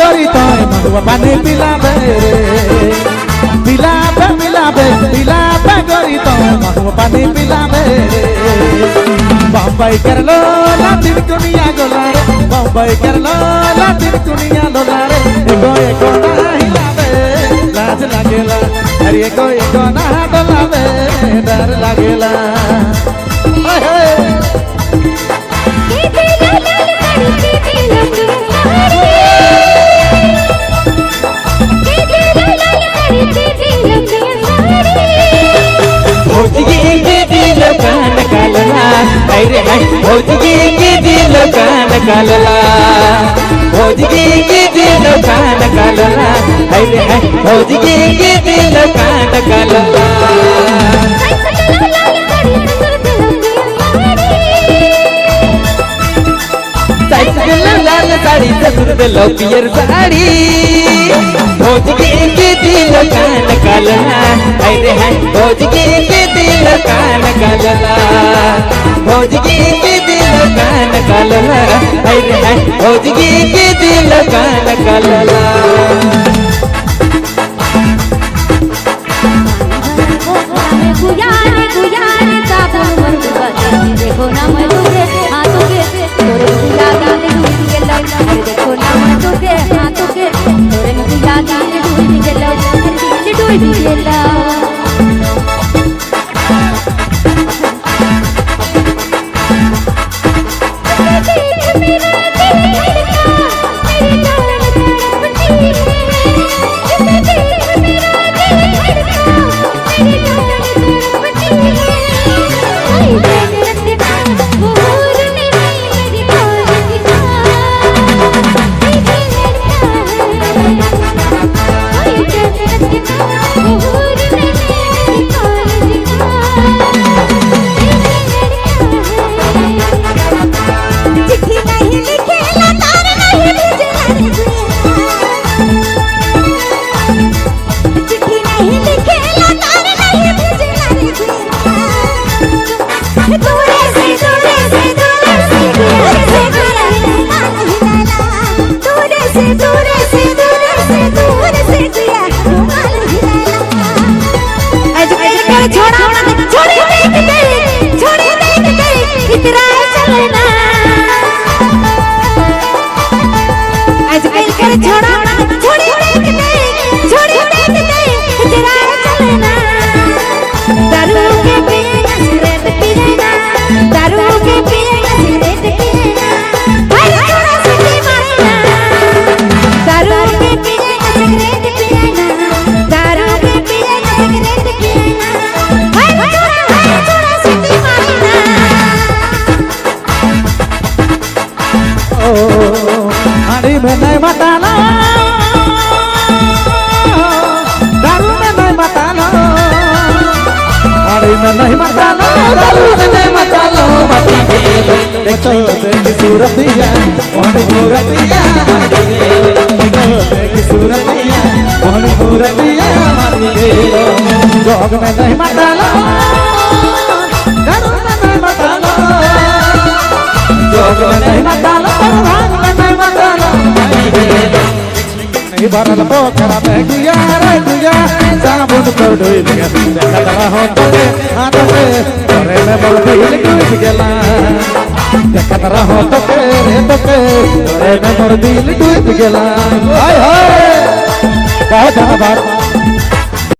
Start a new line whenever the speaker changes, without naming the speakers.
गरी तय महुआ पानी पिलाबे पिलाबे पिलाबे पिलाबे गरी तय महुआ पानी पिलाबे बम्बई करलो लातिन कुनिया गोला रे बम्बई करलो लातिन कुनिया डोला रे एको ना हिलाबे लाज लागेला अरे एको ना डोलाबे डर लागेला
भौजी के दिल कान कालला अरे हाय भौजी के दिल कान कालला भौजी के दिल कान कालला अरे हाय भौजी के दिल कान कालला लाल साड़ी ससुर दिलो पियर साड़ी भौजी के दिल कान कालला अरे हाय भौजी के दिल कान कालला भौजी के दिल कान कालला अरे हाय भौजी के दिल कान कालला
देखो ना मैं तुझे हाथों के तोरे मुझे गाने डूब गेला अरे देखो ना मैं तुझे हाथों के तोरे मुझे गाने डूब गेला अरे डूब गेला
नहीं मतालो दारू में नहीं मतालो मती देखो की सूरतिया मोहनी सूरतिया की सूरतिया मोहनी सूरतिया जोग में नहीं मतालो दारू में नहीं मतालो जोग में नहीं मतालो भाग में नहीं मतालो भरल पोखरा में गुया रे गुया साबुन पर डोल गया देखला हो तो हाथ पे तोरे में मोर दिल डूब गेला देखला हो तो तोरे में मोर दिल डूब गेला हाय हाय बहुत धन्यवाद।